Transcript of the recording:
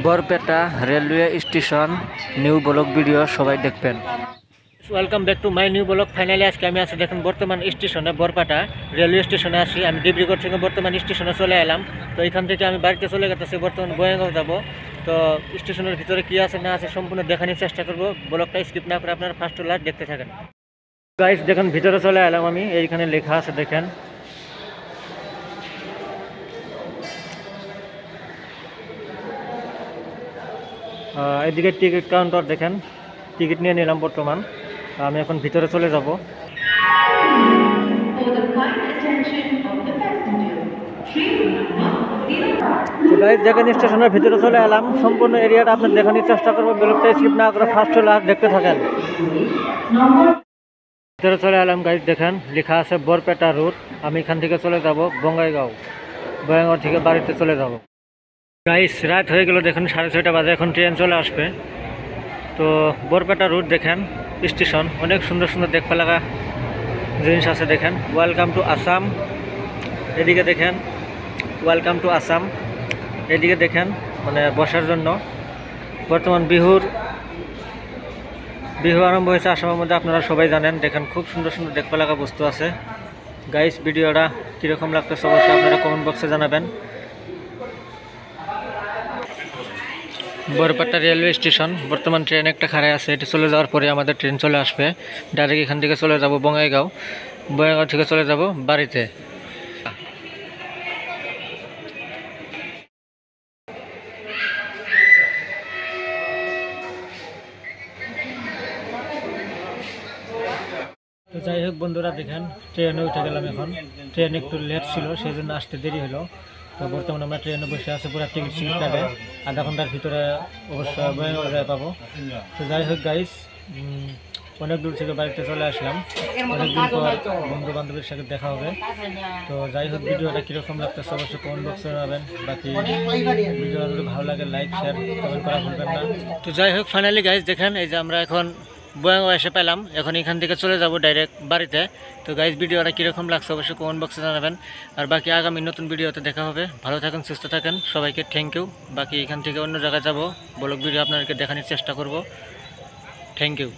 Barpeta railway station new blog video সবাই দেখবেন। Welcome back to my new blog. Finally আজকে আমি আছি দেখেন বর্তমান স্টেশনে, বরপেটা রেলওয়ে স্টেশনে আসি। আমি ডিব্রুগড় থেকে বর্তমান স্টেশনে চলে এলাম। তো এখান থেকে আমি বাড়িতে চলে গেতেছি, বর্তমান বয়াঙ্গাঁও যাব। তো স্টেশনের ভিতরে কি আছে না আছে সম্পূর্ণ দেখানোর চেষ্টা করব। ব্লগটা স্কিপ না করে আপনারা ফার্স্ট টু লাস্ট দেখতে থাকেন। গাইস দেখেন ভিতরে চলে এলাম আমি, এইখানে লেখা আছে দেখেন এদিকে টিকিট কাউন্টার দেখেন, টিকিট নিয়ে নিলাম। বর্তমান আমি এখন ভিতরে চলে যাব। দেখেন স্টেশনের ভিতরে চলে এলাম, সম্পূর্ণ এরিয়াটা আপনার দেখানোর চেষ্টা করবো। ব্লগটা স্কিপ না করে ফার্স্ট লাস্ট দেখতে থাকেন। ভিতরে চলে এলাম গাইজ, দেখেন লেখা আছে বরপেটা রুট। আমি এখান থেকে চলে যাব বঙ্গাইগাঁও, বঙ্গাইগাঁও থেকে বাড়িতে চলে যাব। গাইস রাত হয়ে গেল, দেখেন 6:30 বাজে, এখন ট্রেন চলে আসবে। তো বরপেটা রুট দেখেন স্টেশন, অনেক সুন্দর সুন্দর দেখতে লাগা জিনিস আছে। দেখেন ওয়েলকাম টু আসাম, এদিকে দেখেন ওয়েলকাম টু আসাম, এদিকে দেখেন মানে বসার জন্য। বর্তমান বিহু আরম্ভ হয়েছে আসামের মধ্যে, আপনারা সবাই জানেন। দেখেন খুব সুন্দর সুন্দর দেখতে লাগা বস্তু আছে। গাইস ভিডিওটা কীরকম লাগতেছে অবশ্যই আপনারা কমেন্ট বক্সে জানাবেন। বরপেটা রেলওয়ে স্টেশন, বর্তমান ট্রেন একটা খাড়ায় আছে, এটি চলে যাওয়ার পরে আমাদের ট্রেন চলে আসবে। ডাইরেক্ট এখান থেকে চলে যাব বঙ্গাইগাঁও, বঙ্গাইগাঁও থেকে চলে যাব বাড়িতে। তো যাই হোক বন্ধুরা, দেখেন ট্রেনে উঠে গেলাম। এখন ট্রেন একটু লেট ছিল, সেই জন্য আসতে দেরি হলো। তো বর্তমানে আমরা ট্রেনে বসে আছি, পুরো টিকিট কাটে আধা ঘন্টার ভিতরে অবশ্যই বঙ্গাইগাঁও পাবো। তো যাই হোক গাইস, অনেক দূর থেকে বাড়িতে চলে আসলাম, অনেকদিন পর বন্ধু বান্ধবের সাথে দেখা হবে। তো যাই হোক ভিডিওটা কীরকম লাগতেছে অবশ্যই কমেন্ট বক্সে জানাবেন। বাকি ভিডিওটা যদি ভালো লাগে লাইক শেয়ার কমেন্ট করা ভুলবেন না। তো যাই হোক ফাইনালি গাইস দেখেন, এই যে আমরা এখন বঙ্গাইগাঁও এসে পেলাম, এখন এখান থেকে চলে যাব ডাইরেক্ট বাড়িতে। তো গাইস ভিডিওটা কীরকম লাগছে অবশ্যই কমেন্ট বক্সে জানাবেন। আর বাকি আগামী নতুন ভিডিওতে দেখা হবে। ভালো থাকেন, সুস্থ থাকেন, সবাইকে থ্যাংক ইউ। বাকি এখান থেকে অন্য জায়গায় যাব, ব্লগ ভিডিও আপনাদেরকে দেখানোর চেষ্টা করব। Thank you.